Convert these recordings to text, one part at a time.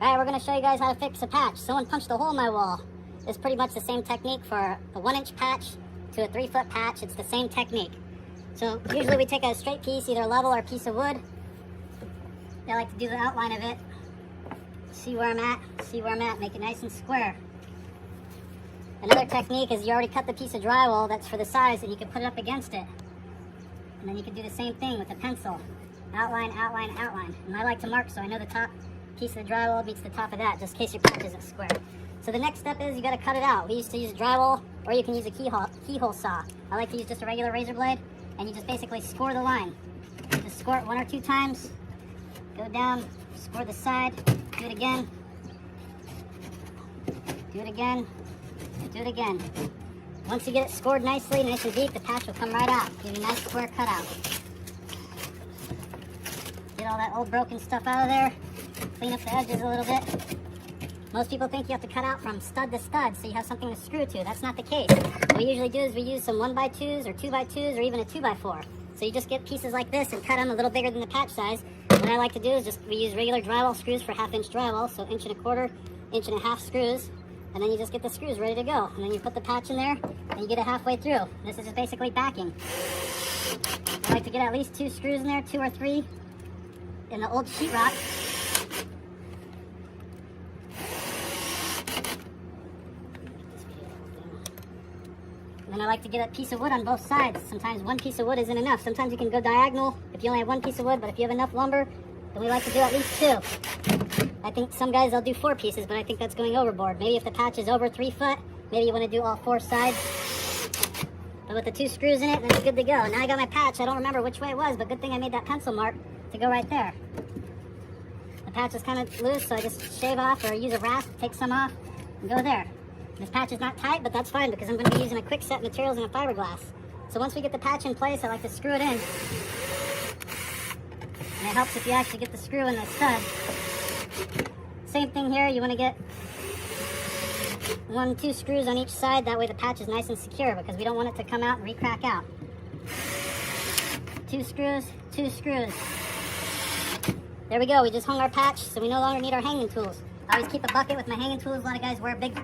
Alright, we're going to show you guys how to fix a patch. Someone punched a hole in my wall. It's pretty much the same technique for a 1-inch patch to a 3-foot patch. It's the same technique. So usually we take a straight piece, either level or a piece of wood. I like to do the outline of it. See where I'm at, make it nice and square. Another technique is you already cut the piece of drywall that's for the size and you can put it up against it. And then you can do the same thing with a pencil. Outline, outline, outline. And I like to mark so I know the top piece of the drywall beats the top of that, just in case your patch isn't square. So the next step is you gotta cut it out. We used to use drywall, or you can use a keyhole saw. I like to use just a regular razor blade, and you just basically score the line. Just score it 1 or 2 times, go down, score the side, do it again, do it again, do it again. Once you get it scored nicely, nice and deep, the patch will come right out. Give you a nice square cutout. Get all that old broken stuff out of there. Clean up the edges a little bit. Most people think you have to cut out from stud to stud so you have something to screw to. That's not the case. What we usually do is we use some 1x2s or 2x2s or even a 2x4. So you just get pieces like this and cut them a little bigger than the patch size. What I like to do is we use regular drywall screws for 1/2-inch drywall, so 1 1/4 inch, 1.5 screws. And then you just get the screws ready to go. And then you put the patch in there and you get it halfway through. This is just basically backing. I like to get at least 2 screws in there, 2 or 3 in the old sheetrock. And I like to get a piece of wood on both sides. Sometimes 1 piece of wood isn't enough. Sometimes you can go diagonal if you only have 1 piece of wood, but if you have enough lumber, then we like to do at least 2. I think some guys, they'll do 4 pieces, but I think that's going overboard. Maybe if the patch is over 3 foot, maybe you want to do all 4 sides. But with the 2 screws in it, then it's good to go. Now I got my patch. I don't remember which way it was, but good thing I made that pencil mark to go right there. The patch is kind of loose, so I just shave off or use a rasp, take some off, and go there. This patch is not tight, but that's fine because I'm going to be using a quick set materials and a fiberglass. So once we get the patch in place, I like to screw it in. And it helps if you actually get the screw in the stud. Same thing here, you want to get 1, 2 screws on each side, that way the patch is nice and secure because we don't want it to come out and re-crack out. 2 screws, 2 screws. There we go, we just hung our patch, so we no longer need our hanging tools. I always keep a bucket with my hanging tools. A lot of guys wear a big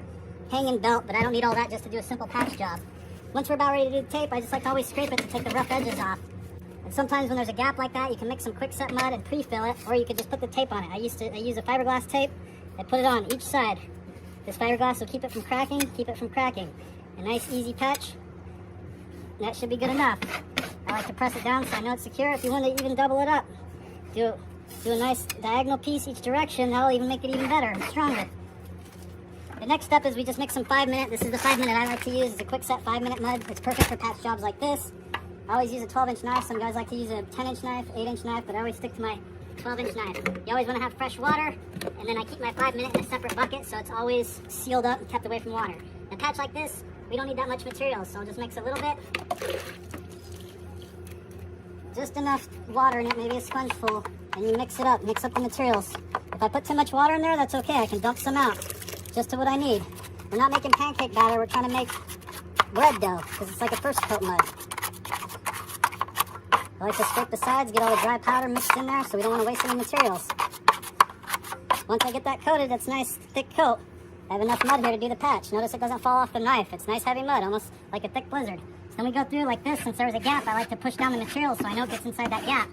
hanging belt, but I don't need all that just to do a simple patch job. Once we're about ready to do the tape, I just like to always scrape it to take the rough edges off. And sometimes when there's a gap like that, you can mix some quick set mud and pre-fill it, or you could just put the tape on it. I use a fiberglass tape. I put it on each side. This fiberglass will keep it from cracking, A nice easy patch. That should be good enough. I like to press it down so I know it's secure. If you want to even double it up, do a nice diagonal piece each direction. That'll even make it even better and stronger. The next step is we just mix some 5-minute. This is the 5-minute I like to use. It's a quick set 5-minute mud. It's perfect for patch jobs like this. I always use a 12-inch knife. Some guys like to use a 10-inch knife, 8-inch knife, but I always stick to my 12-inch knife. You always want to have fresh water, and then I keep my 5-minute in a separate bucket so it's always sealed up and kept away from water. In a patch like this, we don't need that much material, so I'll just mix a little bit. Just enough water in it, maybe a sponge full, and you mix it up, mix up the materials. If I put too much water in there, that's okay. I can dump some out, just to what I need. We're not making pancake batter, we're trying to make bread dough, because it's like a first coat mud. I like to scrape the sides, get all the dry powder mixed in there, so we don't want to waste any materials. Once I get that coated, that's nice, thick coat, I have enough mud here to do the patch. Notice it doesn't fall off the knife. It's nice heavy mud, almost like a thick blizzard. So then we go through like this. Since there's a gap, I like to push down the material so I know it gets inside that gap.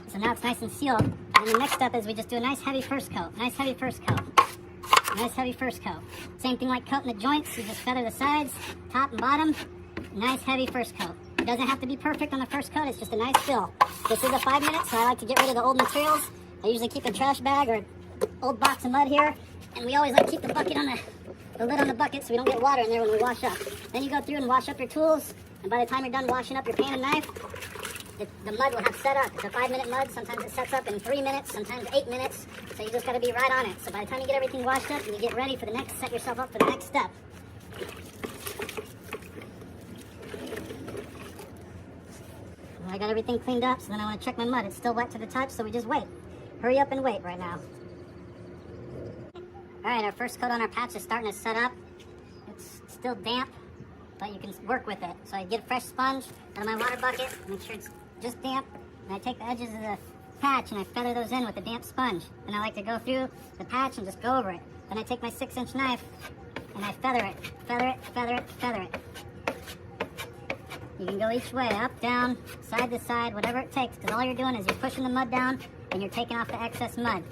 So now it's nice and sealed. And the next step is we just do a nice heavy first coat. Nice heavy first coat. Nice heavy first coat. Same thing like coating the joints. You just feather the sides, top and bottom. Nice heavy first coat. It doesn't have to be perfect on the first coat. It's just a nice fill. This is a 5-minute, so I like to get rid of the old materials. I usually keep a trash bag or an old box of mud here. And we always like to keep the bucket on the lid on the bucket so we don't get water in there when we wash up. Then you go through and wash up your tools. And by the time you're done washing up your pan and knife, the mud will have set up. It's a 5-minute mud. Sometimes it sets up in 3 minutes, sometimes 8 minutes. So you just got to be right on it. So by the time you get everything washed up and you get ready for the next, set yourself up for the next step. I got everything cleaned up, so then I want to check my mud. It's still wet to the touch, so we just wait. Hurry up and wait right now. Alright, our first coat on our patch is starting to set up. It's still damp, but you can work with it. So I get a fresh sponge out of my water bucket, make sure it's just damp, and I take the edges of the patch and I feather those in with a damp sponge. And I like to go through the patch and just go over it. Then I take my 6-inch knife and I feather it, feather it, feather it, feather it. You can go each way, up, down, side to side, whatever it takes, because all you're doing is you're pushing the mud down and you're taking off the excess mud.